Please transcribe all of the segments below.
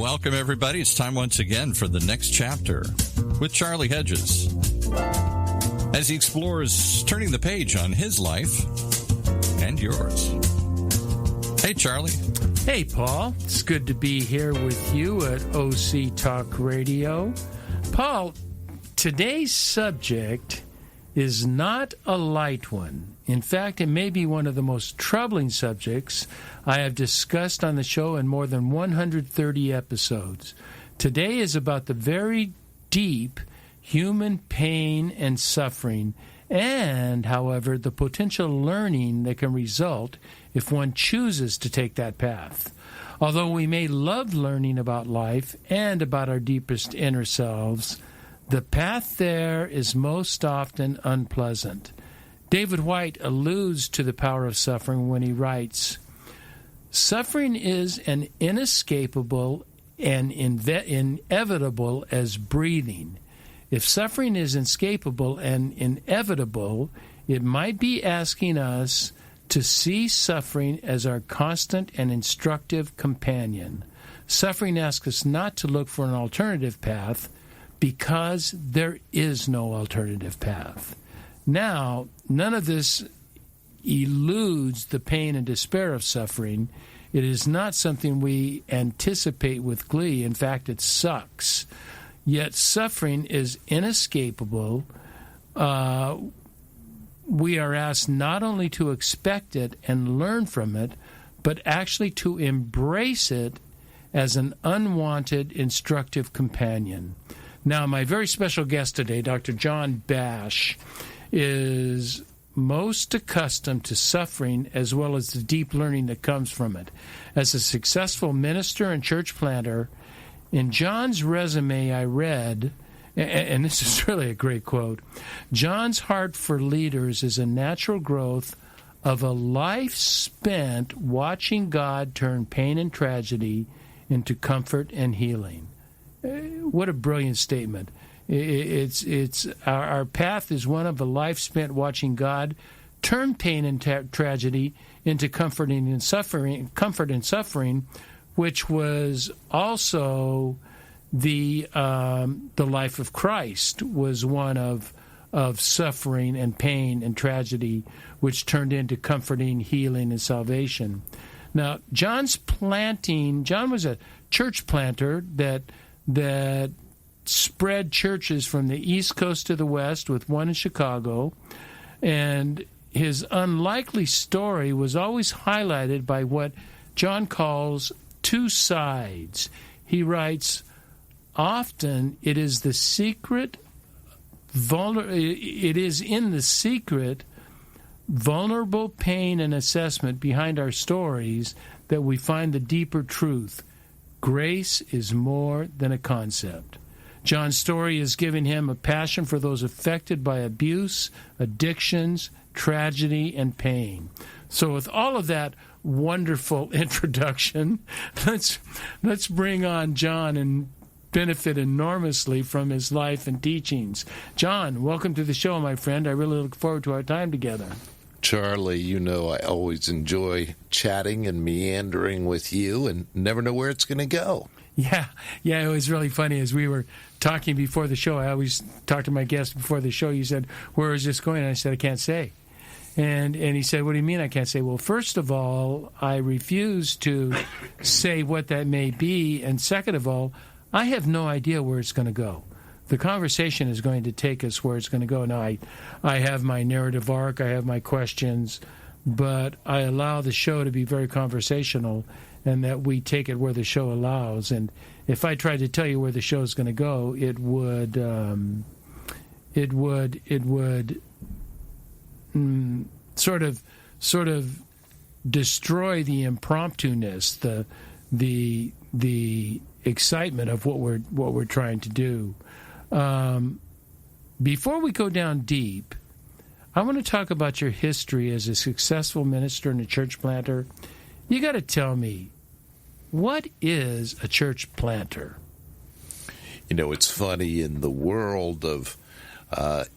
Welcome, everybody. It's time once again for the next chapter with Charlie Hedges as he explores turning the page on his life and yours. Hey, Charlie. Hey, Paul. It's good to be here with you at OC Talk Radio. Paul, today's subject is not a light one. In fact, it may be one of the most troubling subjects I have discussed on the show in more than 130 episodes. Today is about the very deep human pain and suffering, and, however, the potential learning that can result if one chooses to take that path. Although we may love learning about life and about our deepest inner selves, the path there is most often unpleasant. David White alludes to the power of suffering when he writes, "Suffering is an inescapable and inevitable as breathing. If suffering is inescapable and inevitable, it might be asking us to see suffering as our constant and instructive companion. Suffering asks us not to look for an alternative path because there is no alternative path." Now, none of this eludes the pain and despair of suffering. It is not something we anticipate with glee. In fact, it sucks. Yet suffering is inescapable. We are asked not only to expect it and learn from it, but actually to embrace it as an unwanted, instructive companion. Now, my very special guest today, Dr. John Bash, is most accustomed to suffering as well as the deep learning that comes from it. As a successful minister and church planter, in John's resume I read, and this is really a great quote, "John's heart for leaders is a natural growth of a life spent watching God turn pain and tragedy into comfort and healing." What a brilliant statement. It's our path is one of a life spent watching God turn pain and tragedy into comfort and suffering, which was also the life of Christ, was one of suffering and pain and tragedy, which turned into comforting, healing, and salvation. Now, John was a church planter that spread churches from the East Coast to the West, with one in Chicago, and his unlikely story was always highlighted by what John calls two sides. He writes, "Often it is in the secret, vulnerable pain and assessment behind our stories that we find the deeper truth. Grace is more than a concept." John's story has given him a passion for those affected by abuse, addictions, tragedy, and pain. So with all of that wonderful introduction, let's bring on John and benefit enormously from his life and teachings. John, welcome to the show, my friend. I really look forward to our time together. Charlie, you know I always enjoy chatting and meandering with you and never know where it's going to go. Yeah, it was really funny. As we were talking before the show, I always talk to my guests before the show. You said, "Where is this going?" And I said, "I can't say." And he said, "What do you mean I can't say?" Well, first of all, I refuse to say what that may be. And second of all, I have no idea where it's going to go. The conversation is going to take us where it's going to go. Now, I have my narrative arc, I have my questions, but I allow the show to be very conversational, and that we take it where the show allows. And if I tried to tell you where the show is going to go, it would sort of destroy the impromptu-ness, the excitement of what we're trying to do. Before we go down deep, I want to talk about your history as a successful minister and a church planter. You got to tell me, what is a church planter? You know, it's funny, in the world of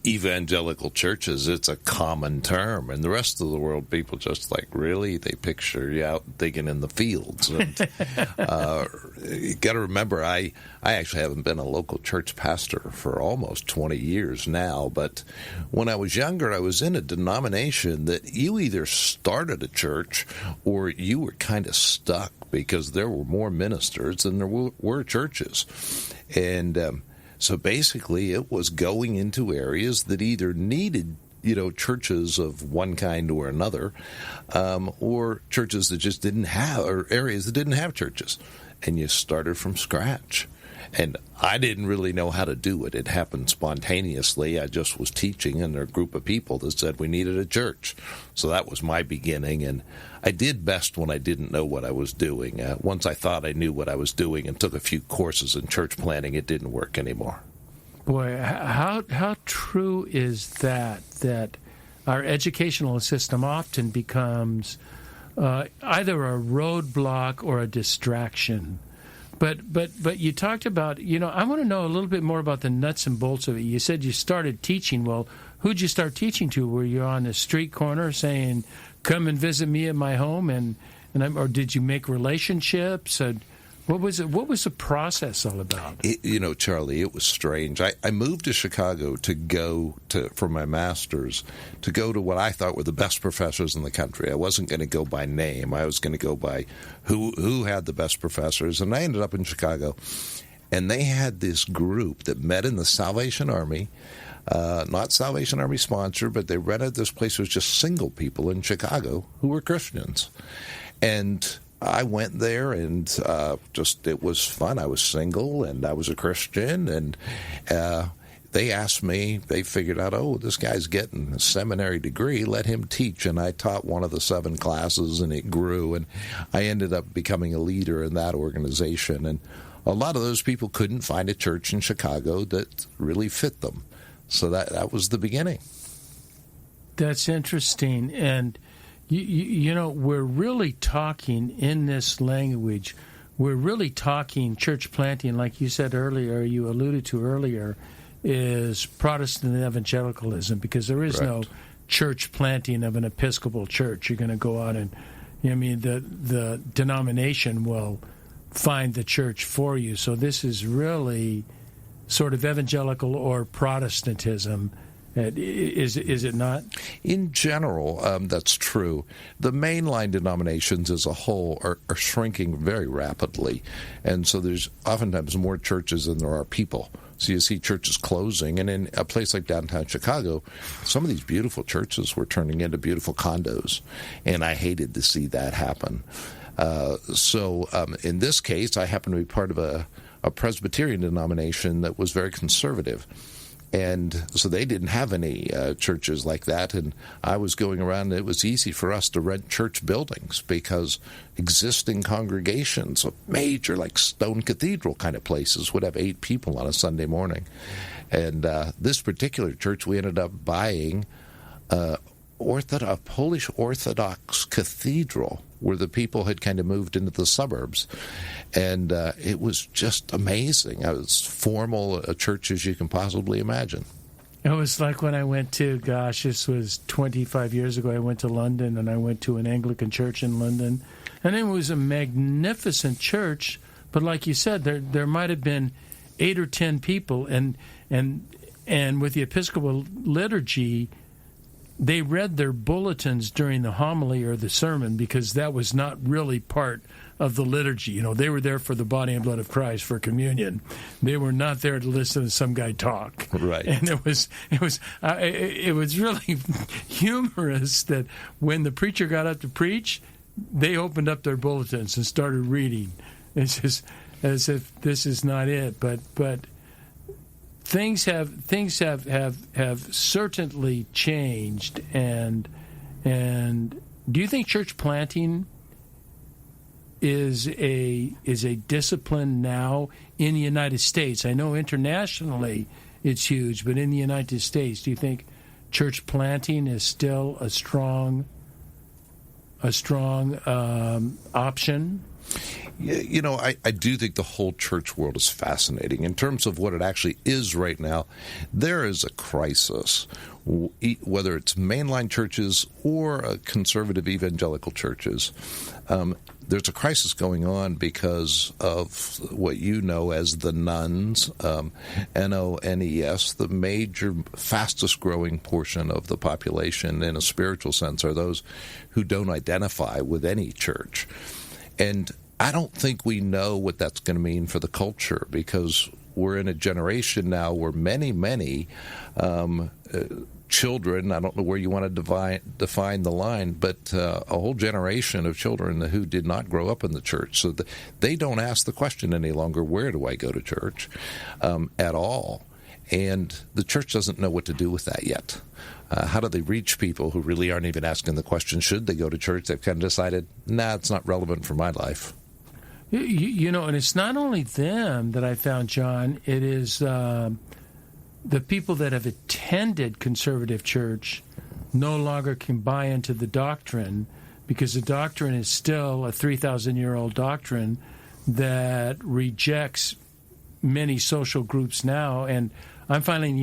evangelical churches, it's a common term. And the rest of the world, people just like, really? They picture you out digging in the fields. And, you got to remember, I actually haven't been a local church pastor for almost 20 years now. But when I was younger, I was in a denomination that you either started a church or you were kind of stuck because there were more ministers than there were churches. And so basically, it was going into areas that either needed, churches of one kind or another, or churches that just didn't have, or areas that didn't have churches. And you started from scratch. And I didn't really know how to do it. It happened spontaneously. I just was teaching, and there were a group of people that said we needed a church. So that was my beginning. And I did best when I didn't know what I was doing. Once I thought I knew what I was doing and took a few courses in church planting, it didn't work anymore. Boy, how true is that our educational system often becomes either a roadblock or a distraction. But you talked about, I want to know a little bit more about the nuts and bolts of it. You said you started teaching. Well, who'd you start teaching to? Were you on the street corner saying, come and visit me at my home? Or did you make relationships? What was the process all about? Charlie, it was strange. I moved to Chicago for my master's, to go to what I thought were the best professors in the country. I wasn't going to go by name. I was going to go by who had the best professors. And I ended up in Chicago, and they had this group that met in the Salvation Army, not Salvation Army sponsored, but they rented this place. It was just single people in Chicago who were Christians. And I went there, and it was fun. I was single, and I was a Christian, and they asked me, they figured out, this guy's getting a seminary degree, let him teach. And I taught one of the 7 classes, and it grew, and I ended up becoming a leader in that organization. And a lot of those people couldn't find a church in Chicago that really fit them. So that was the beginning. That's interesting. And we're really talking in this language, we're really talking church planting, like you said earlier, you alluded to earlier, is Protestant evangelicalism, because there is no church planting of an Episcopal church. You're going to go out and, the denomination will find the church for you. So this is really sort of evangelical or Protestantism. Is it not? In general, that's true. The mainline denominations as a whole are shrinking very rapidly. And so there's oftentimes more churches than there are people. So you see churches closing. And in a place like downtown Chicago, some of these beautiful churches were turning into beautiful condos. And I hated to see that happen. So in this case, I happen to be part of a Presbyterian denomination that was very conservative. And so they didn't have any churches like that. And I was going around, and it was easy for us to rent church buildings because existing congregations of major, like Stone Cathedral kind of places, would have 8 people on a Sunday morning. And this particular church, we ended up buying a Polish Orthodox cathedral where the people had kind of moved into the suburbs. And it was just amazing. It was formal a church as you can possibly imagine. It was like when I went to, this was 25 years ago, I went to London, and I went to an Anglican church in London. And it was a magnificent church, but like you said, there might have been 8 or 10 people. And with the Episcopal liturgy, they read their bulletins during the homily or the sermon, because that was not really part of the liturgy. They were there for the body and blood of Christ, for communion. They were not there to listen to some guy talk. Right. And it was really humorous that when the preacher got up to preach, they opened up their bulletins and started reading. It's just as if this is not it. But things have certainly changed, and do you think church planting is a discipline now in the United States? I know internationally it's huge, but in the United States, do you think church planting is still a strong option? I do think the whole church world is fascinating. In terms of what it actually is right now, there is a crisis, whether it's mainline churches or conservative evangelical churches. There's a crisis going on because of what you know as the nones, N-O-N-E-S. The major, fastest-growing portion of the population in a spiritual sense are those who don't identify with any church. And I don't think we know what that's going to mean for the culture, because we're in a generation now where many children, I don't know where you want to define the line, but a whole generation of children who did not grow up in the church. So they don't ask the question any longer, where do I go to church, at all. And the church doesn't know what to do with that yet. How do they reach people who really aren't even asking the question, should they go to church? They've kind of decided, it's not relevant for my life. And it's not only them that I found, John. It is the people that have attended conservative church no longer can buy into the doctrine, because the doctrine is still a 3,000-year-old doctrine that rejects many social groups now. And I'm finding,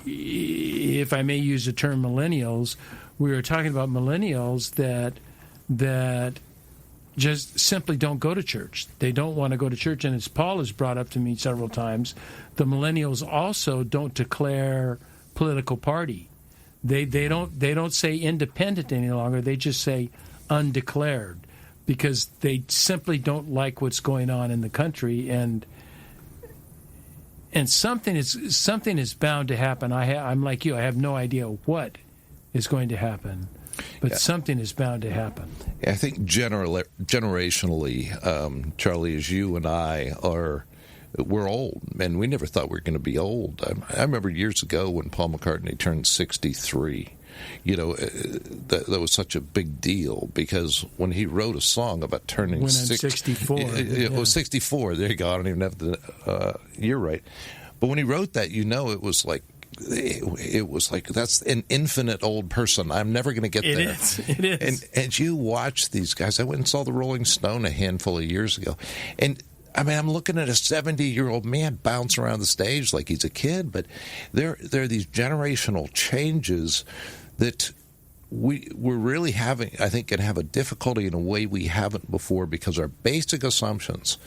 if I may use the term millennials, we were talking about millennials that just simply don't go to church. They don't want to go to church. And as Paul has brought up to me several times, the millennials also don't declare political party. They don't say independent any longer. They just say undeclared, because they simply don't like what's going on in the country. And something is bound to happen. I'm like you. I have no idea what is going to happen. But something is bound to happen. I think generationally, Charlie, as you and I we're old, and we never thought we were going to be old. I remember years ago when Paul McCartney turned 63. That was such a big deal, because when he wrote a song about turning 64. It was 64. There you go. I don't even have the year right. But when he wrote that, it was like, that's an infinite old person. I'm never going to get there. It is. And you watch these guys. I went and saw the Rolling Stone a handful of years ago, and I'm looking at a 70-year-old man bounce around the stage like he's a kid. But there are these generational changes that we're really having, I think, can have a difficulty in a way we haven't before, because our basic assumptions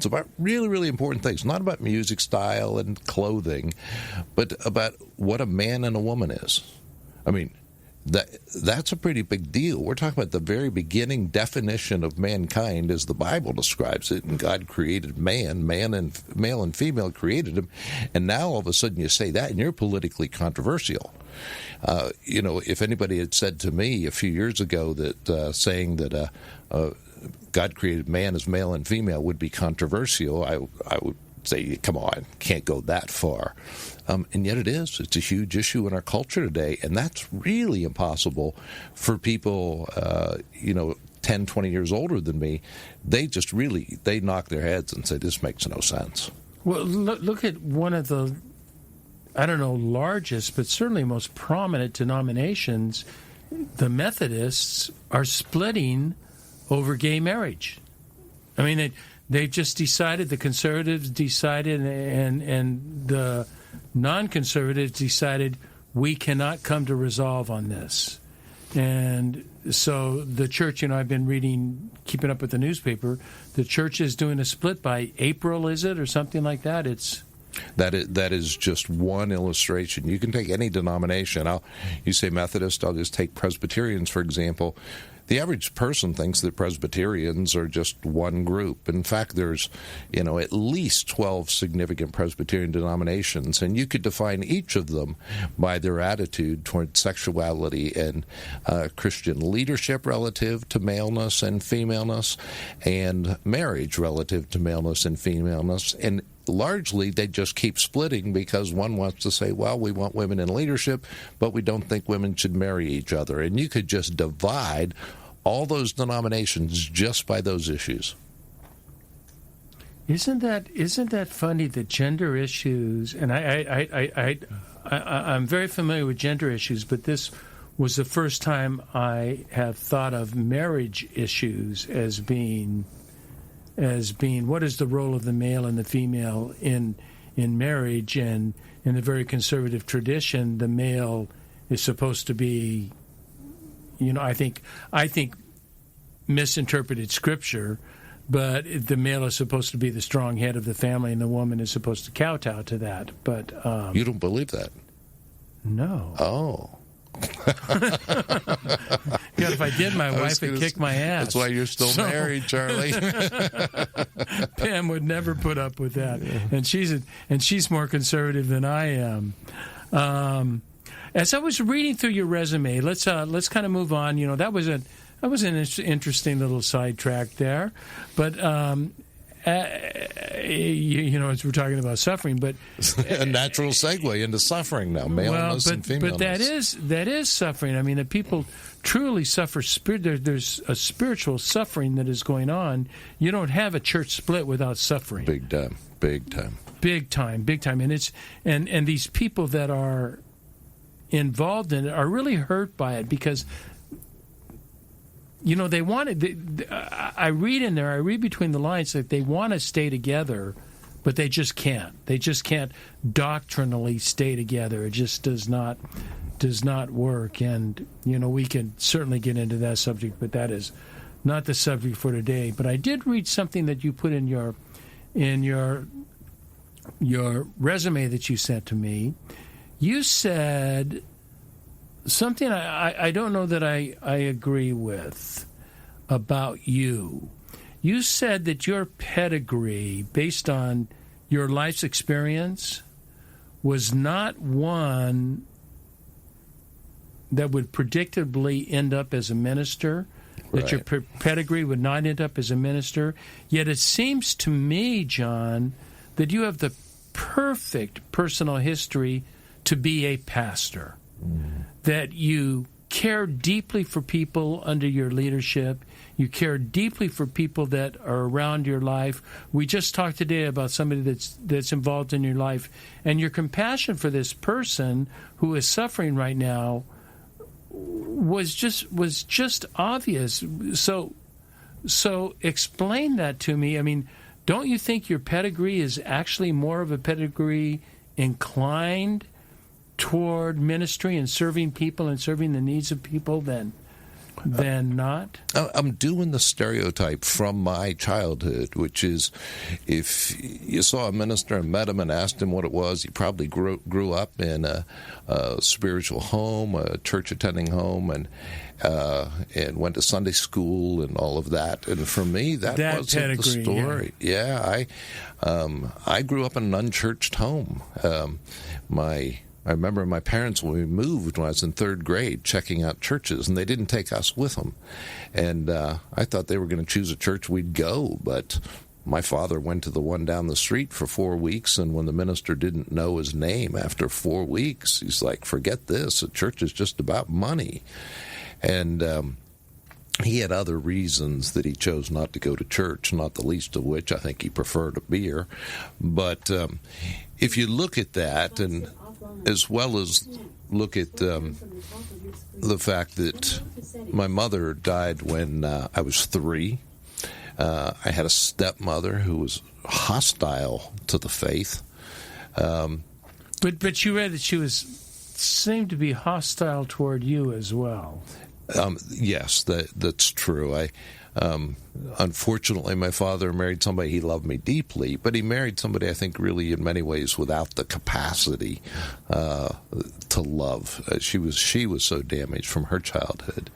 about really, really important things, not about music style and clothing, but about what a man and a woman is. That's a pretty big deal. We're talking about the very beginning definition of mankind as the Bible describes it, and God created man and male and female created him, and now all of a sudden you say that and you're politically controversial. If anybody had said to me a few years ago that saying that God created man as male and female would be controversial, I would say, come on, can't go that far. And yet it is. It's a huge issue in our culture today, and that's really impossible for people, 10, 20 years older than me. They just they knock their heads and say, this makes no sense. Well, look at one of the, I don't know, largest, but certainly most prominent denominations. The Methodists are splitting over gay marriage. They've just decided, the conservatives decided, and the non-conservatives decided, we cannot come to resolve on this. And so the church, I've been keeping up with the newspaper, the church is doing a split by April, is it, or something like that? That is just one illustration. You can take any denomination. You say Methodist, I'll just take Presbyterians, for example. The average person thinks that Presbyterians are just one group. In fact, there's, at least 12 significant Presbyterian denominations, and you could define each of them by their attitude toward sexuality and Christian leadership relative to maleness and femaleness, and marriage relative to maleness and femaleness. And largely, they just keep splitting because one wants to say, well, we want women in leadership, but we don't think women should marry each other. And you could just divide all those denominations just by those issues. Isn't that funny, that gender issues, and I'm very familiar with gender issues, but this was the first time I have thought of marriage issues as being what is the role of the male and the female in marriage. And in the very conservative tradition, the male is supposed to be, I think misinterpreted Scripture, but the male is supposed to be the strong head of the family, and the woman is supposed to kowtow to that. But you don't believe that? No. Oh. God, if I did, my wife would kick my ass. That's why you're still married, Charlie. Pam would never put up with that, and she's more conservative than I am. As I was reading through your resume, let's kind of move on. That was an interesting little sidetrack there, but as we're talking about suffering, but a natural segue into suffering now, maleness and femaleness. But that is suffering. I mean, that people truly suffer. There's a spiritual suffering that is going on. You don't have a church split without suffering. Big time. And these people that are involved in it are really hurt by it because they want it. I read between the lines that they want to stay together, but they just can't. They just can't doctrinally stay together. It just does not work. And we can certainly get into that subject, but that is not the subject for today. But I did read something that you put in your resume that you sent to me. You said something I don't know that I agree with about you. You said that your pedigree, based on your life's experience, was not one that would predictably end up as a minister, that your pedigree would not end up as a minister. Yet it seems to me, John, that you have the perfect personal history to be a pastor. That you care deeply for people under your leadership. You care deeply for people that are around your life. We just talked today about somebody that's involved in your life, and your compassion for this person who is suffering right now was just obvious. So explain that to me. I mean, don't you think your pedigree is actually more of a pedigree inclined toward ministry and serving people and serving the needs of people than not? I'm doing the stereotype from my childhood, which is if you saw a minister and met him and asked him what it was, he probably grew up in a spiritual home, a church-attending home, and went to Sunday school and all of that. And for me, that wasn't pedigree, the story. Yeah, I grew up in an unchurched home. I remember my parents, when we moved, when I was in third grade, checking out churches, and they didn't take us with them. And I thought they were going to choose a church we'd go, but my father went to the one down the street for 4 weeks, and when the minister didn't know his name after 4 weeks, he's like, forget this, a church is just about money. And he had other reasons that he chose not to go to church, not the least of which I think he preferred a beer. But if you look at that, and as well as look at the fact that my mother died when I was 3. I had a stepmother who was hostile to the faith. But you read that she seemed to be hostile toward you as well. Yes, that's true. Unfortunately, my father married somebody he loved me deeply, but he married somebody I think really in many ways without the capacity to love. She was so damaged from her childhood.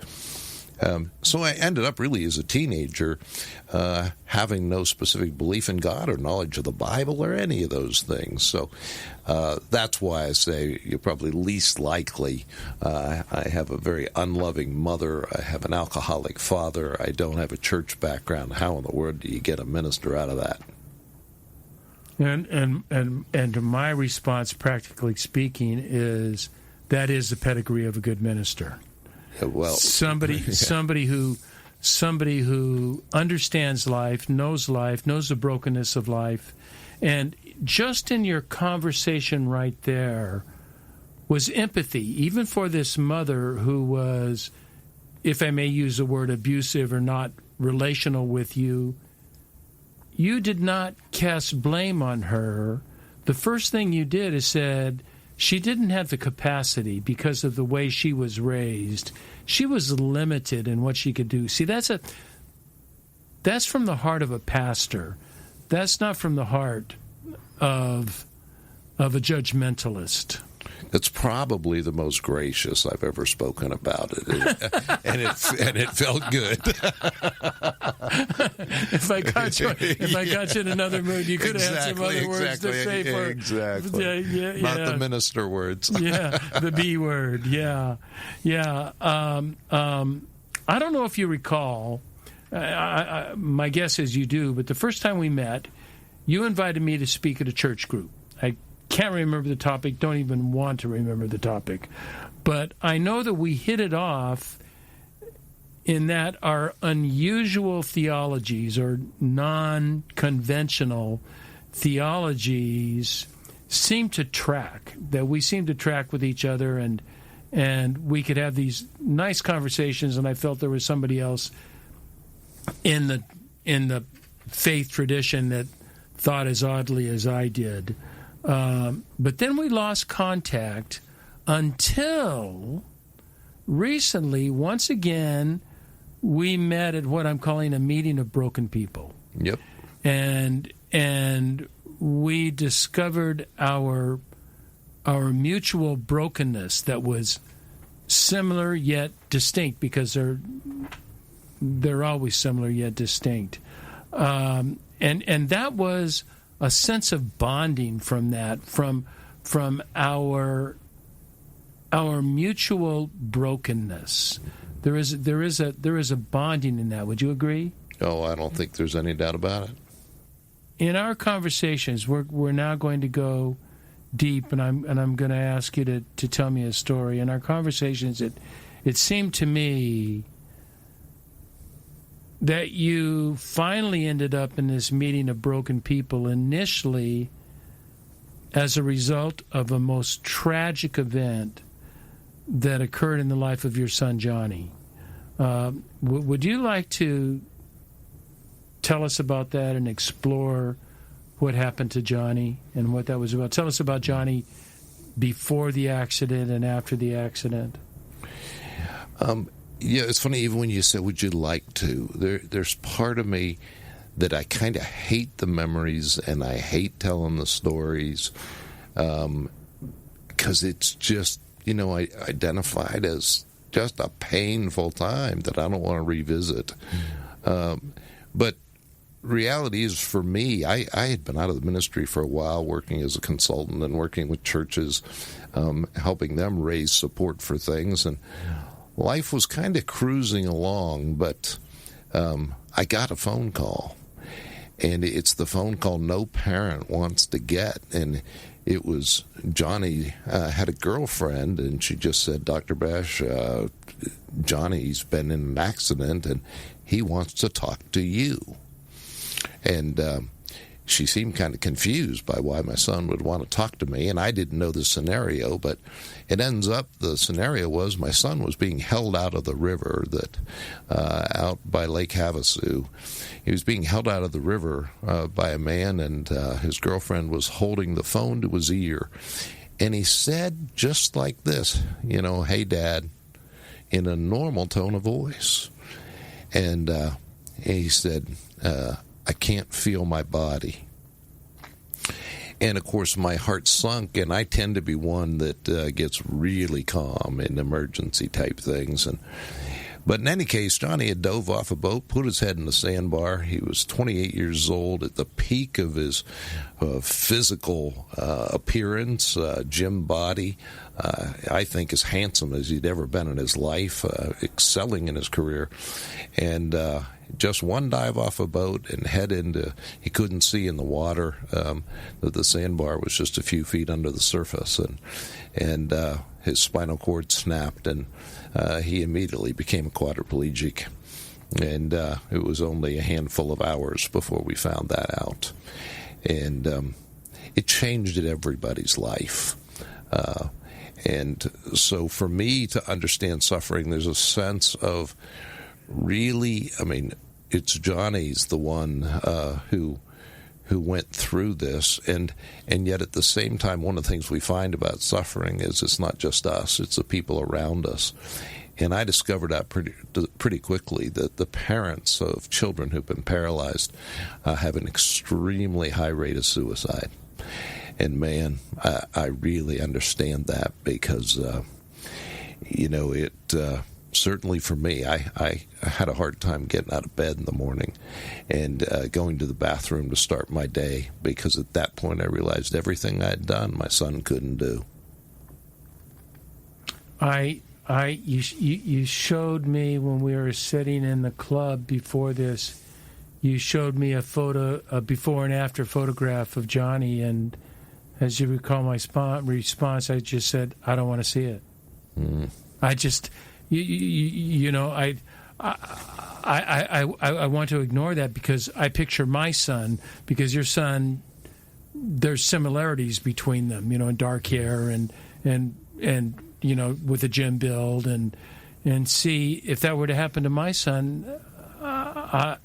So I ended up really as a teenager having no specific belief in God or knowledge of the Bible or any of those things. So that's why I say you're probably least likely. I have a very unloving mother. I have an alcoholic father. I don't have a church background. How in the world do you get a minister out of that? And my response, practically speaking, is that is the pedigree of a good minister. Well, somebody who understands life, knows the brokenness of life, and just in your conversation right there, was empathy, even for this mother who was, if I may use the word, abusive or not relational with you. You did not cast blame on her. The first thing you did is said she didn't have the capacity because of the way she was raised. She was limited in what she could do. See, that's from the heart of a pastor. That's not from the heart of a judgmentalist. That's probably the most gracious I've ever spoken about it, and it felt good. If I got you in another mood, you could have had some other words to say for exactly. Not the minister words. Yeah, the B word. Yeah. I don't know if you recall. My guess is you do. But the first time we met, you invited me to speak at a church group. I can't remember the topic, don't even want to remember the topic. But I know that we hit it off in that our unusual theologies or non-conventional theologies seem to track, that we seem to track with each other, and we could have these nice conversations, and I felt there was somebody else in the faith tradition that thought as oddly as I did. But then we lost contact until recently, once again, we met at what I'm calling a meeting of broken people. Yep. And we discovered our mutual brokenness that was similar yet distinct, because they're always similar yet distinct. And that was a sense of bonding from that, from our mutual brokenness. There is a bonding in that. Would you agree? Oh, I don't think there's any doubt about it. In our conversations, we're now going to go deep, and I'm going to ask you to tell me a story. In our conversations, it seemed to me that you finally ended up in this meeting of broken people initially as a result of a most tragic event that occurred in the life of your son, Johnny. Would you like to tell us about that and explore what happened to Johnny and what that was about? Tell us about Johnny before the accident and after the accident. Yeah, it's funny, even when you say, would you like to, there's part of me that I kind of hate the memories and I hate telling the stories because it's just, I identified as just a painful time that I don't want to revisit. But reality is, for me, I had been out of the ministry for a while, working as a consultant and working with churches, helping them raise support for things, and life was kind of cruising along, but I got a phone call, and it's the phone call no parent wants to get, and it was Johnny had a girlfriend, and she just said, Dr. Bash, Johnny's been in an accident, and he wants to talk to you. And she seemed kind of confused by why my son would want to talk to me, and I didn't know the scenario, but it ends up the scenario was my son was being held out of the river that out by Lake Havasu. He was being held out of the river by a man, and his girlfriend was holding the phone to his ear, and he said just like this, hey, Dad, in a normal tone of voice. And he said, I can't feel my body. And, of course, my heart sunk, and I tend to be one that gets really calm in emergency-type things. But in any case, Johnny had dove off a boat, put his head in the sandbar. He was 28 years old, at the peak of his physical appearance, gym body. I think as handsome as he'd ever been in his life, excelling in his career. And just one dive off a boat and head into, he couldn't see in the water. The sandbar was just a few feet under the surface, and his spinal cord snapped, and he immediately became quadriplegic. And it was only a handful of hours before we found that out. And it changed everybody's life. And so for me to understand suffering, there's a sense of really, I mean, it's Johnny's the one who went through this, and yet at the same time, one of the things we find about suffering is it's not just us, it's the people around us. And I discovered that pretty quickly, that the parents of children who've been paralyzed have an extremely high rate of suicide. And man, I really understand that, because, it certainly for me, I had a hard time getting out of bed in the morning and going to the bathroom to start my day, because at that point I realized everything I had done, my son couldn't do. You showed me when we were sitting in the club before this, you showed me a before and after photograph of Johnny, and as you recall my response, I just said, I don't want to see it. I just, I want to ignore that, because I picture my son, because your son, there's similarities between them, and dark hair and with a gym build, and see if that were to happen to my son, I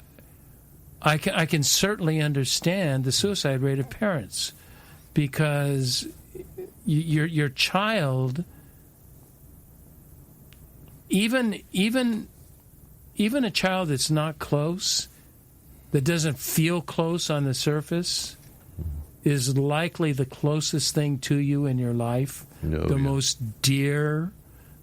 can certainly understand the suicide rate of parents, because your child, even a child that's not close, that doesn't feel close on the surface, is likely the closest thing to you in your life. Most dear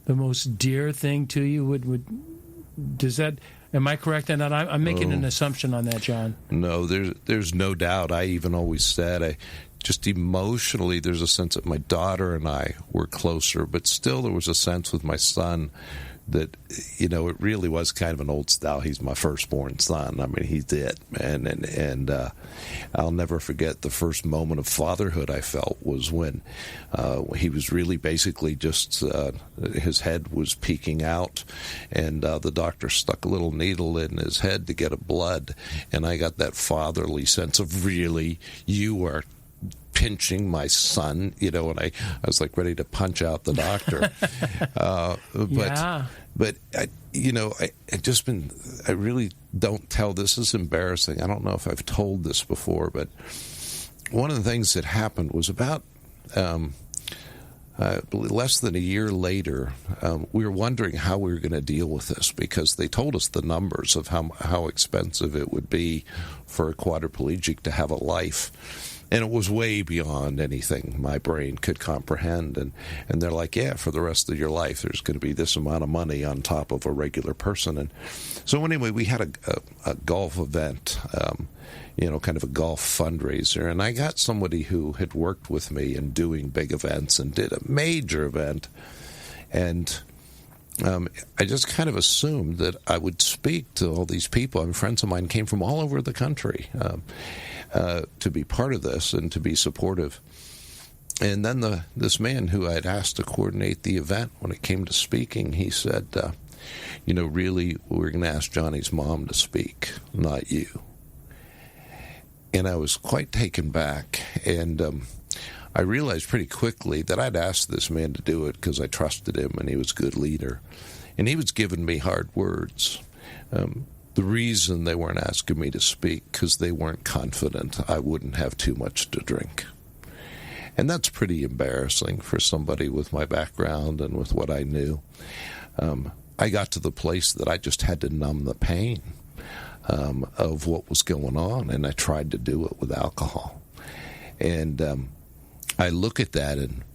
thing to you would does that? Am I correct in that? I'm making an assumption on that, John. No, there's no doubt. I even always said, just emotionally, there's a sense that my daughter and I were closer, but still there was a sense with my son that, it really was kind of an old style. He's my firstborn son. I mean, he's it, man. And I'll never forget the first moment of fatherhood I felt was when he was really basically just, his head was peeking out, and the doctor stuck a little needle in his head to get a blood. And I got that fatherly sense of, really, you are pinching my son, and I was like ready to punch out the doctor. But I really don't tell, this is embarrassing. I don't know if I've told this before, but one of the things that happened was about less than a year later, we were wondering how we were going to deal with this, because they told us the numbers of how expensive it would be for a quadriplegic to have a life. And it was way beyond anything my brain could comprehend. And they're like, yeah, for the rest of your life, there's going to be this amount of money on top of a regular person. And so anyway, we had a golf event, kind of a golf fundraiser. And I got somebody who had worked with me in doing big events and did a major event. And I just kind of assumed that I would speak to all these people. I mean, friends of mine came from all over the country to be part of this and to be supportive. And then this man who I'd asked to coordinate the event, when it came to speaking, he said, really, we're going to ask Johnny's mom to speak, not you. And I was quite taken back. And I realized pretty quickly that I'd asked this man to do it because I trusted him and he was a good leader. And he was giving me hard words. The reason they weren't asking me to speak, because they weren't confident I wouldn't have too much to drink. And that's pretty embarrassing for somebody with my background and with what I knew. I got to the place that I just had to numb the pain of what was going on, and I tried to do it with alcohol. And I look at that, and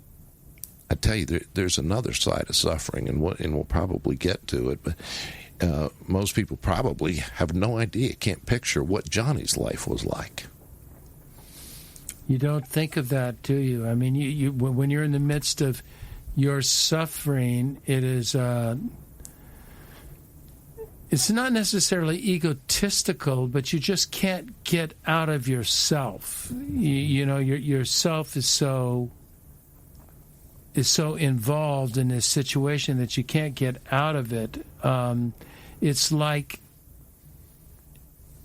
I tell you, there's another side of suffering, and we'll probably get to it, but most people probably have no idea, can't picture what Johnny's life was like. You don't think of that, do you? I mean, you when you're in the midst of your suffering, it is it's not necessarily egotistical, but you just can't get out of yourself. Yourself is so involved in this situation that you can't get out of it. It's like,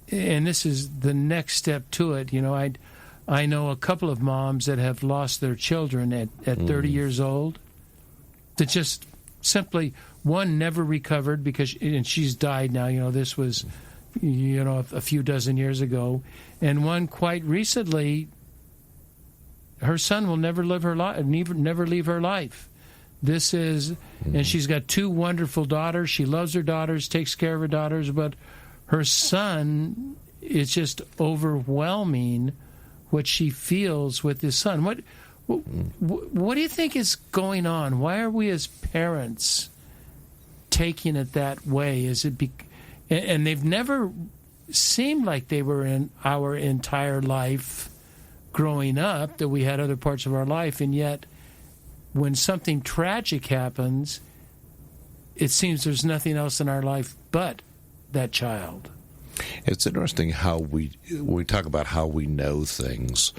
and this is the next step to it. I know a couple of moms that have lost their children at 30 years old. that just simply, one, never recovered and she's died now. This was, a few dozen years ago. And one quite recently, her son will never live her life, never leave her life. This is, and she's got 2 wonderful daughters. She loves her daughters, takes care of her daughters, but her son, it's just overwhelming what she feels with his son. What do you think is going on? Why are we as parents taking it that way? And they've never seemed like they were in our entire life growing up, that we had other parts of our life, and yet when something tragic happens, it seems there's nothing else in our life but that child. It's interesting how we talk about how we know things.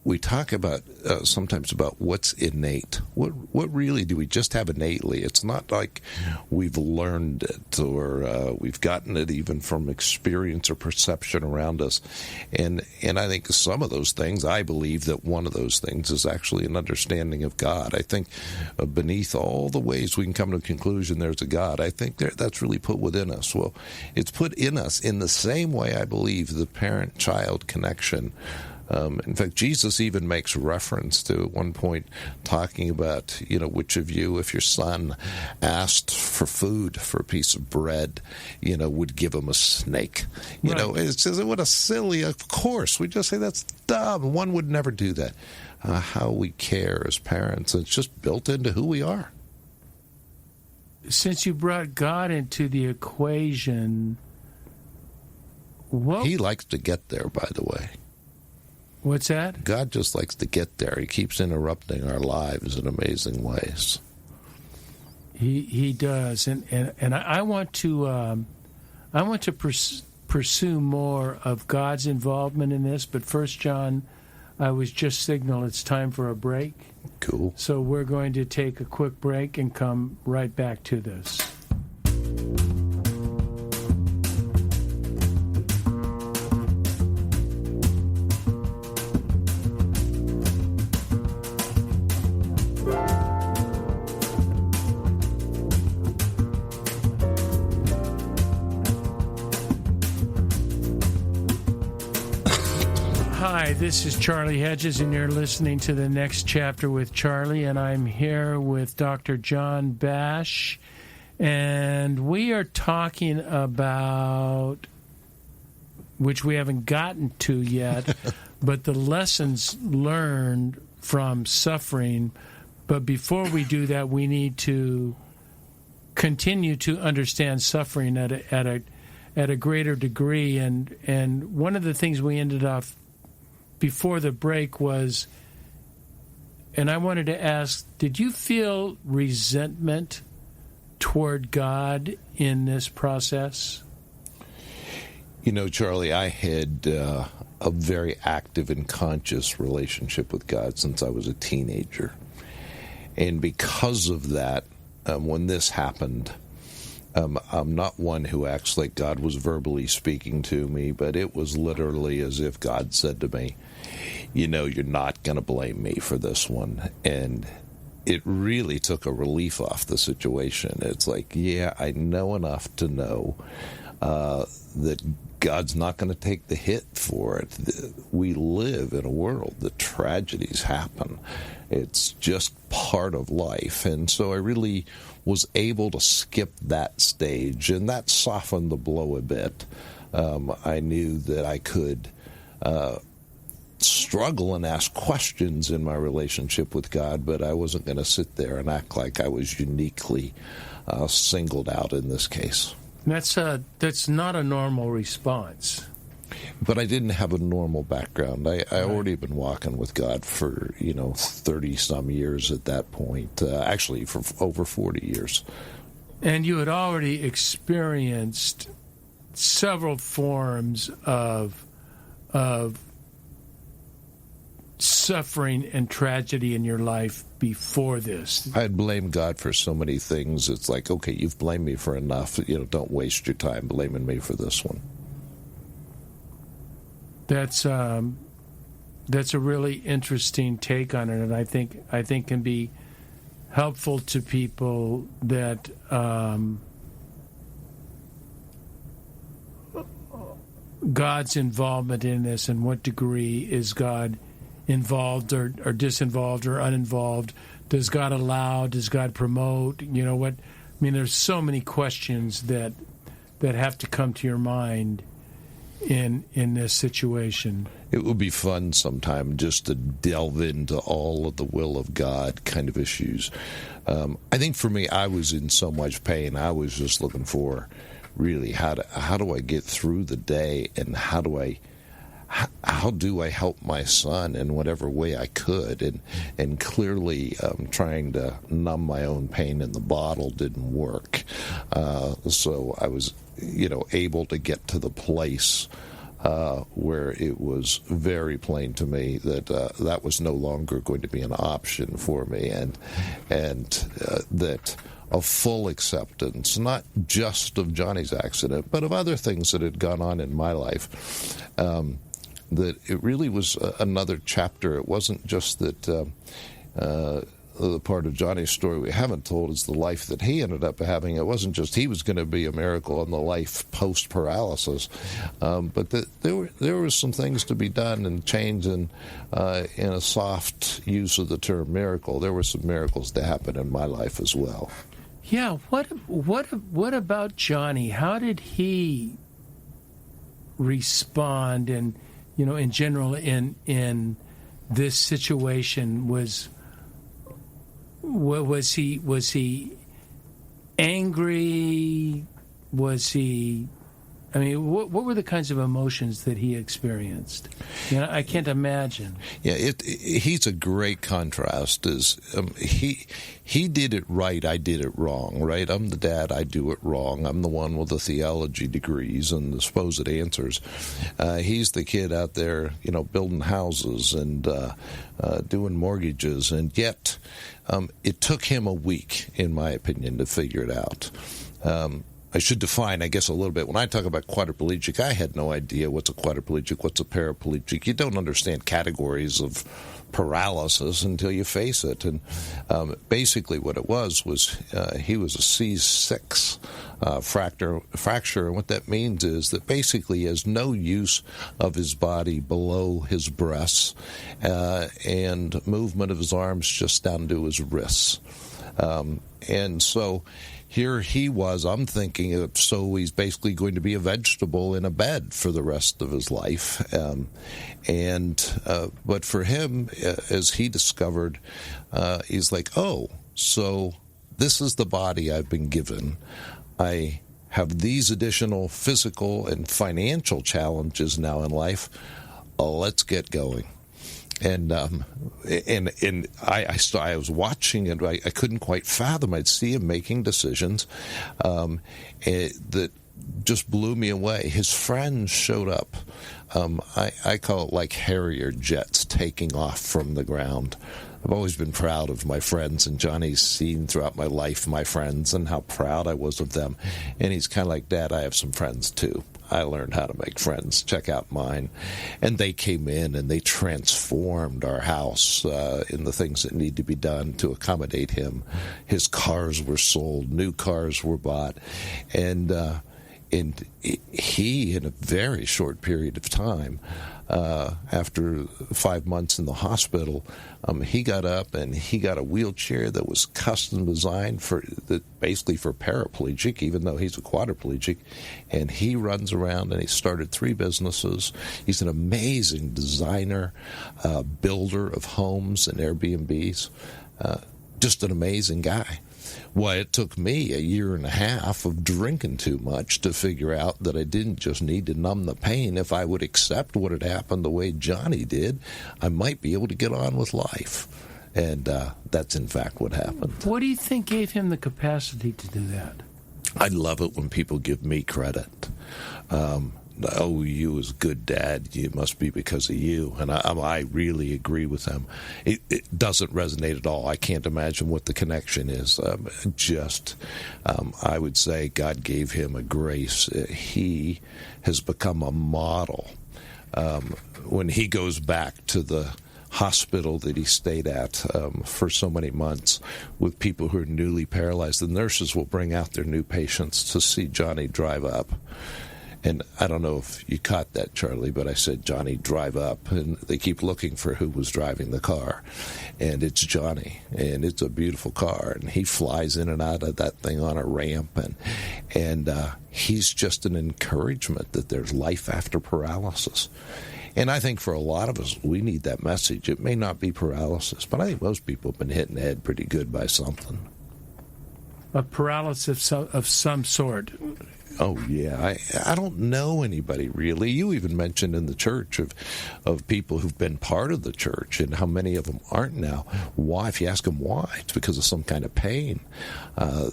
We talk about sometimes about what's innate. What really do we just have innately? It's not like we've learned it or we've gotten it even from experience or perception around us. And I think some of those things, I believe that one of those things is actually an understanding of God. I think beneath all the ways we can come to a conclusion there's a God, I think that's really put within us. Well, it's put in us in the same way I believe the parent-child connection. In fact, Jesus even makes reference to at one point talking about, which of you, if your son asked for food, for a piece of bread, would give him a snake. Right. It's just, what a silly, of course. We just say that's dumb. One would never do that. How we care as parents, it's just built into who we are. Since you brought God into the equation, He likes to get there, by the way. What's that? God just likes to get there. He keeps interrupting our lives in amazing ways. He does, and I want to pursue more of God's involvement in this. But first, John, I was just signaled it's time for a break. Cool. So we're going to take a quick break and come right back to this. Hi, this is Charlie Hedges, and you're listening to The Next Chapter with Charlie, and I'm here with Dr. John Bash, and we are talking about, which we haven't gotten to yet, but the lessons learned from suffering. But before we do that, we need to continue to understand suffering at a greater degree, and one of the things we ended off before the break was, and I wanted to ask, did you feel resentment toward God in this process? Charlie, I had a very active and conscious relationship with God since I was a teenager. And because of that, when this happened, I'm not one who acts like God was verbally speaking to me, but it was literally as if God said to me, you're not going to blame me for this one. And it really took a relief off the situation. It's like, yeah, I know enough to know that God's not going to take the hit for it. We live in a world that tragedies happen. It's just part of life. And so I really was able to skip that stage, and that softened the blow a bit. I knew that I could struggle and ask questions in my relationship with God, but I wasn't going to sit there and act like I was uniquely singled out in this case. That's not a normal response. But I didn't have a normal background. I already been walking with God for 30-some years at that point. Actually, for over 40 years. And you had already experienced several forms of suffering and tragedy in your life before this. I'd blame God for so many things. It's like, okay, you've blamed me for enough. Don't waste your time blaming me for this one. That's a really interesting take on it, and I think can be helpful to people that God's involvement in this, and what degree is God involved or disinvolved or uninvolved? Does God allow? Does God promote? There's so many questions that have to come to your mind in this situation. It would be fun sometime just to delve into all of the will of God kind of issues. I think for me, I was in so much pain. I was just looking for really how do I get through the day, and how do I help my son in whatever way I could, and clearly trying to numb my own pain in the bottle didn't work. So I was, able to get to the place where it was very plain to me that that was no longer going to be an option for me, and that a full acceptance, not just of Johnny's accident, but of other things that had gone on in my life. That it really was another chapter. It wasn't just that the part of Johnny's story we haven't told is the life that he ended up having. It wasn't just he was going to be a miracle in the life post-paralysis, but that there were some things to be done and changed in a soft use of the term miracle. There were some miracles to happen in my life as well. Yeah, what about Johnny? How did he respond? And in general, in this situation, was he angry? Was he? What were the kinds of emotions that he experienced? I can't imagine. Yeah, he's a great contrast. He did it right, I did it wrong, right? I'm the dad, I do it wrong. I'm the one with the theology degrees and the supposed answers. He's the kid out there, building houses and doing mortgages, and yet it took him a week, in my opinion, to figure it out. I should define, I guess, a little bit. When I talk about quadriplegic, I had no idea what's a quadriplegic, what's a paraplegic. You don't understand categories of paralysis until you face it. And basically what it was he was a C6 fracture. And what that means is that basically he has no use of his body below his breasts and movement of his arms just down to his wrists. And so here he was, I'm thinking, so he's basically going to be a vegetable in a bed for the rest of his life. But for him, as he discovered, he's like, oh, so this is the body I've been given. I have these additional physical and financial challenges now in life. Let's get going. And I was watching it. I couldn't quite fathom. I'd see him making decisions that just blew me away. His friends showed up. I call it like Harrier jets taking off from the ground. I've always been proud of my friends, and Johnny's seen throughout my life my friends and how proud I was of them. And he's kind of like, Dad, I have some friends too. I learned how to make friends. Check out mine. And they came in and they transformed our house in the things that need to be done to accommodate him. His cars were sold. New cars were bought. And he, in a very short period of time, after 5 months in the hospital, he got up and he got a wheelchair that was custom designed basically for paraplegic, even though he's a quadriplegic. And he runs around and he started 3 businesses. He's an amazing designer, builder of homes and Airbnbs. Just an amazing guy. Well, it took me a year and a half of drinking too much to figure out that I didn't just need to numb the pain. If I would accept what had happened the way Johnny did, I might be able to get on with life. And that's, in fact, what happened. What do you think gave him the capacity to do that? I love it when people give me credit. Oh, you was a good dad. It must be because of you. And I really agree with them. It doesn't resonate at all. I can't imagine what the connection is. I would say God gave him a grace. He has become a model. When he goes back to the hospital that he stayed at for so many months with people who are newly paralyzed. The nurses will bring out their new patients to see Johnny drive up. And I don't know if you caught that, Charlie, but I said, Johnny, drive up. And they keep looking for who was driving the car. And it's Johnny. And it's a beautiful car. And he flies in and out of that thing on a ramp. And he's just an encouragement that there's life after paralysis. And I think for a lot of us, we need that message. It may not be paralysis, but I think most people have been hit in the head pretty good by something. A paralysis of some sort. Oh, yeah. I don't know anybody, really. You even mentioned in the church of people who've been part of the church and how many of them aren't now. Why? If you ask them why, it's because of some kind of pain.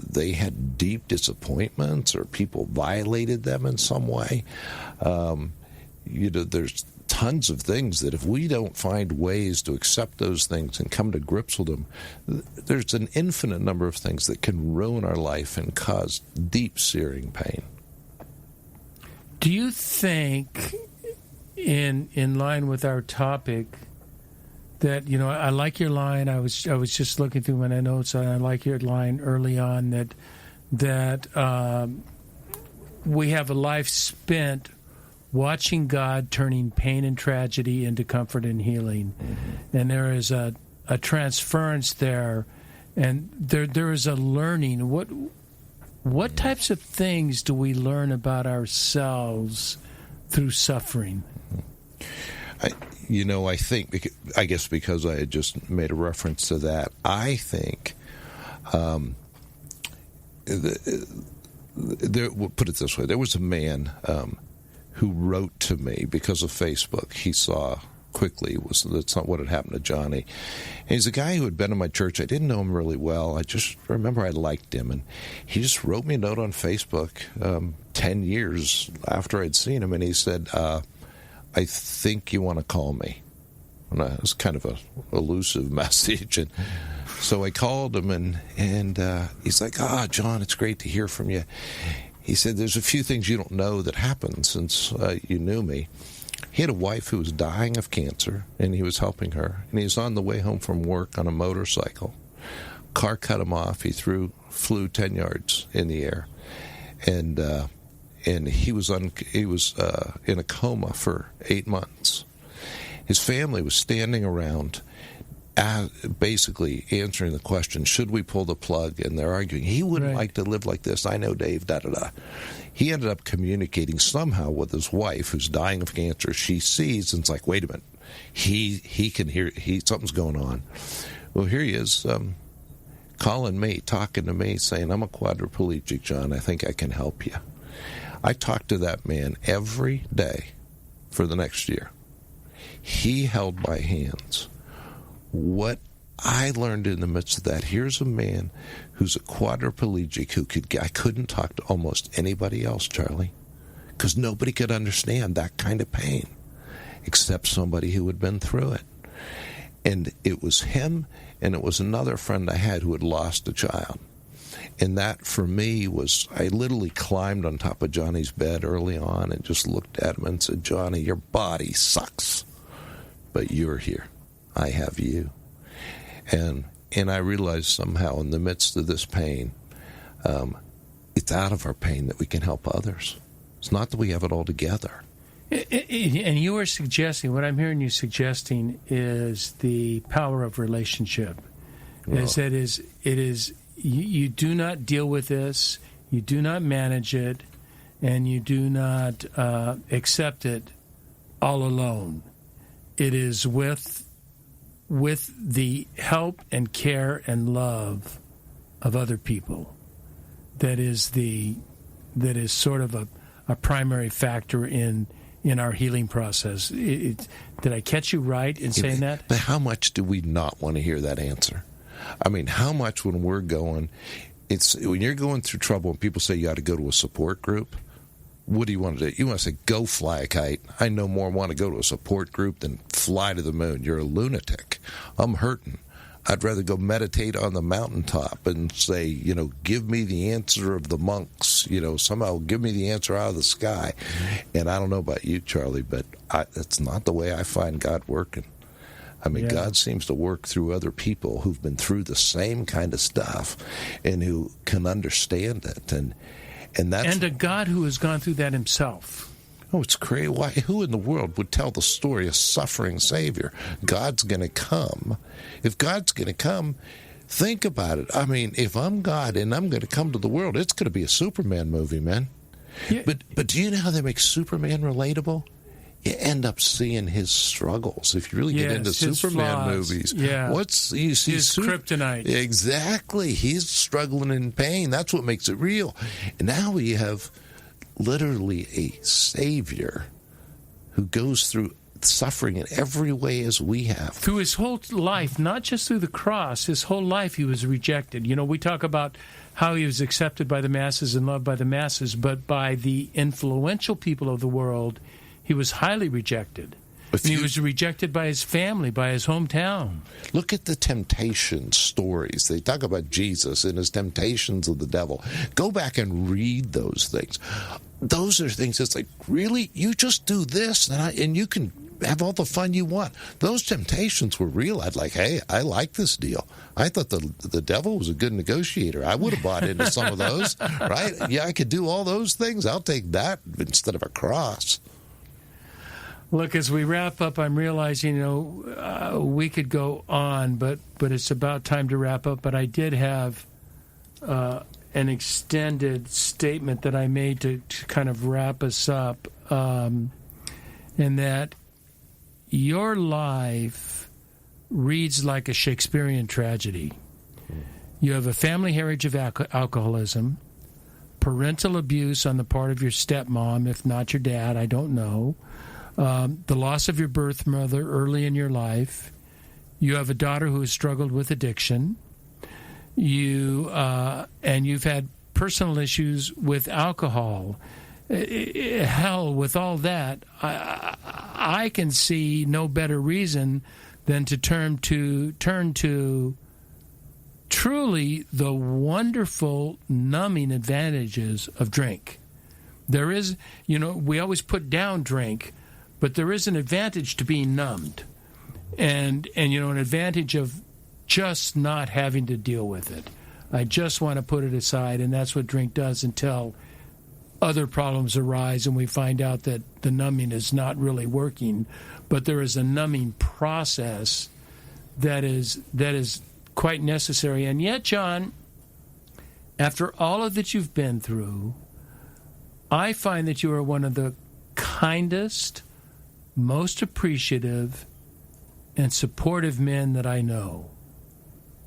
They had deep disappointments or people violated them in some way. There's tons of things that if we don't find ways to accept those things and come to grips with them, there's an infinite number of things that can ruin our life and cause deep, searing pain. Do you think, in line with our topic, that, I like your line. I was just looking through my notes, and I like your line early on that we have a life spent watching God turning pain and tragedy into comfort and healing. Mm-hmm. And there is a transference there, and there is a learning. What types of things do we learn about ourselves through suffering? I think, I guess because I had just made a reference to that, I think, we'll put it this way, there was a man who wrote to me because of Facebook. He saw quickly that's not what had happened to Johnny. And he's a guy who had been in my church. I didn't know him really well. I just remember I liked him. And he just wrote me a note on Facebook 10 years after I'd seen him. And he said, I think you want to call me. And it was kind of a elusive message. And so I called him, and he's like, John, it's great to hear from you. He said, there's a few things you don't know that happened since you knew me. He had a wife who was dying of cancer, and he was helping her. And he was on the way home from work on a motorcycle. Car cut him off. He flew 10 yards in the air. And he was in a coma for 8 months. His family was standing around basically answering the question, should we pull the plug? And they're arguing, he wouldn't like to live like this. I know, Dave, da-da-da. He ended up communicating somehow with his wife, who's dying of cancer. She sees, and it's like, wait a minute. He can hear, something's going on. Well, here he is calling me, talking to me, saying, I'm a quadriplegic, John. I think I can help you. I talked to that man every day for the next year. He held my hands. What I learned in the midst of that, here's a man who's a quadriplegic I couldn't talk to almost anybody else, Charlie, because nobody could understand that kind of pain except somebody who had been through it. And it was him, and it was another friend I had who had lost a child. And that, for me, I literally climbed on top of Johnny's bed early on and just looked at him and said, Johnny, your body sucks, but you're here. I have you. And I realized somehow in the midst of this pain, it's out of our pain that we can help others. It's not that we have it all together. And you were suggesting, what I'm hearing you suggesting is the power of relationship. You do not deal with this, you do not manage it, and you do not accept it all alone. It is with the help and care and love of other people that is sort of a primary factor in our healing process. Did I catch you right in saying that? But how much do we not want to hear that answer? I mean, how much when we're when you're going through trouble and people say you got to go to a support group, what do you want to do? You want to say, go fly a kite. I no more want to go to a support group than fly to the moon. You're a lunatic. I'm hurting. I'd rather go meditate on the mountaintop and say, give me the answer of the monks. Somehow give me the answer out of the sky. And I don't know about you, Charlie, but that's not the way I find God working. I mean, Yeah. God seems to work through other people who've been through the same kind of stuff and who can understand it. And that's... And a God who has gone through that himself. Oh, it's crazy. Why? Who in the world would tell the story of suffering Savior? God's going to come. If God's going to come, think about it. I mean, if I'm God and I'm going to come to the world, it's going to be a Superman movie, man. Yeah. But do you know how they make Superman relatable? You end up seeing his struggles. If you really get into his Superman flaws. movies, Yeah. you see His kryptonite. Exactly. He's struggling in pain. That's what makes it real. And now we have literally a Savior who goes through suffering in every way as we have. Through his whole life, not just through the cross, his whole life he was rejected. You know, we talk about how he was accepted by the masses and loved by the masses, but by the influential people of the world, he was highly rejected. And he was rejected by his family, by his hometown. Look at the temptation stories. They talk about Jesus and his temptations of the devil. Go back and read those things. Those are things that's like, really? You just do this and you can have all the fun you want. Those temptations were real. I'd like, hey, I like this deal. I thought the devil was a good negotiator. I would have bought into some of those, right? Yeah, I could do all those things. I'll take that instead of a cross. Look, as we wrap up, I'm realizing, we could go on, but it's about time to wrap up. But I did have an extended statement that I made to kind of wrap us up, in that your life reads like a Shakespearean tragedy. You have a family heritage of alcoholism, parental abuse on the part of your stepmom, if not your dad, I don't know. The loss of your birth mother early in your life. You have a daughter who has struggled with addiction. And you've had personal issues with alcohol. Hell, with all that, I can see no better reason than to turn to truly the wonderful numbing advantages of drink. There is, we always put down drink, but there is an advantage to being numbed, and an advantage of just not having to deal with it. I just want to put it aside, and that's what drink does until other problems arise and we find out that the numbing is not really working. But there is a numbing process that is quite necessary. And yet, John, after all of that you've been through, I find that you are one of the kindest, most appreciative, and supportive men that I know.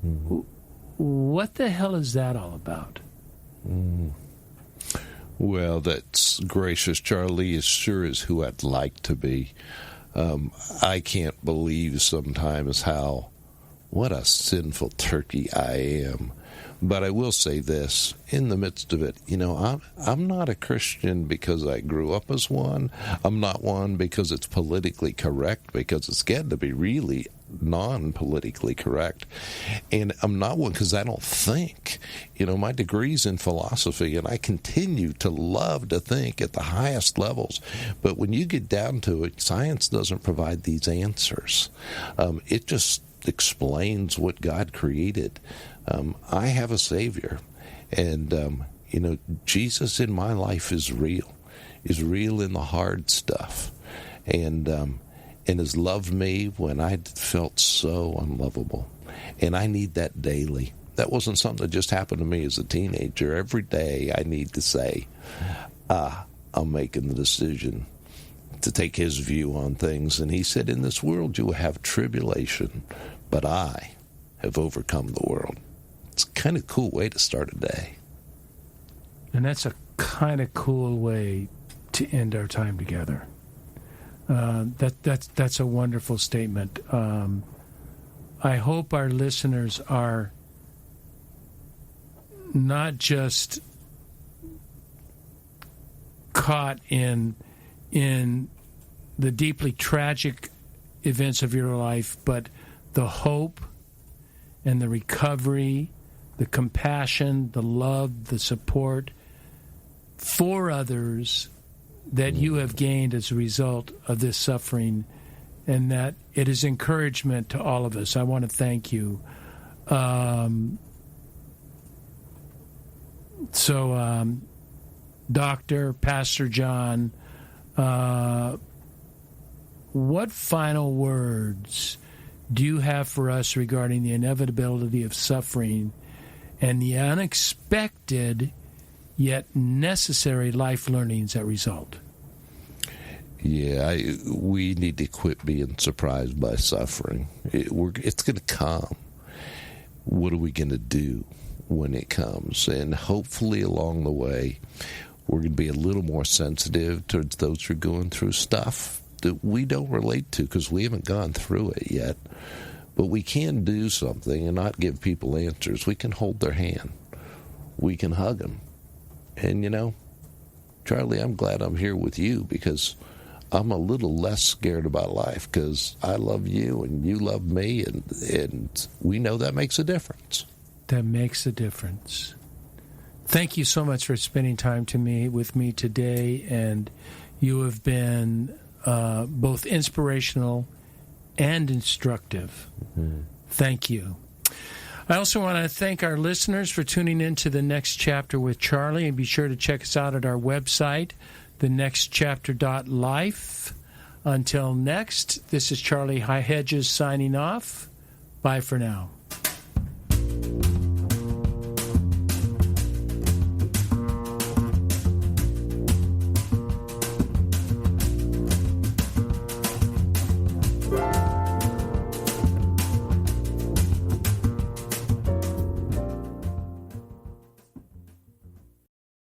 Mm-hmm. What the hell is that all about? Well, that's gracious, Charlie. As sure as who I'd like to be. I can't believe sometimes what a sinful turkey I am. But I will say this, in the midst of it, I'm not a Christian because I grew up as one. I'm not one because it's politically correct, because it's getting to be really non-politically correct. And I'm not one because I don't think. My degree's in philosophy, and I continue to love to think at the highest levels. But when you get down to it, science doesn't provide these answers. It just explains what God created. I have a Savior, and Jesus in my life is real in the hard stuff, and has loved me when I felt so unlovable, and I need that daily. That wasn't something that just happened to me as a teenager. Every day I need to say, I'm making the decision to take his view on things. And he said, in this world you will have tribulation, but I have overcome the world. It's a kind of cool way to start a day. And that's a kind of cool way to end our time together. That's a wonderful statement. I hope our listeners are not just caught in the deeply tragic events of your life, but the hope and the recovery, the compassion, the love, the support for others that you have gained as a result of this suffering and that it is encouragement to all of us. I want to thank you. Dr. Pastor John, what final words do you have for us regarding the inevitability of suffering and the unexpected yet necessary life learnings that result? Yeah, we need to quit being surprised by suffering. It's going to come. What are we going to do when it comes? And hopefully along the way, we're going to be a little more sensitive towards those who are going through stuff that we don't relate to because we haven't gone through it yet. But we can do something and not give people answers. We can hold their hand. We can hug them. And, Charlie, I'm glad I'm here with you because I'm a little less scared about life because I love you and you love me, and we know that makes a difference. That makes a difference. Thank you so much for spending time with me today, and you have been both inspirational and instructive. Mm-hmm. Thank you. I also want to thank our listeners for tuning in to The Next Chapter with Charlie, and be sure to check us out at our website, thenextchapter.life. Until next, this is Charlie Hedges signing off. Bye for now.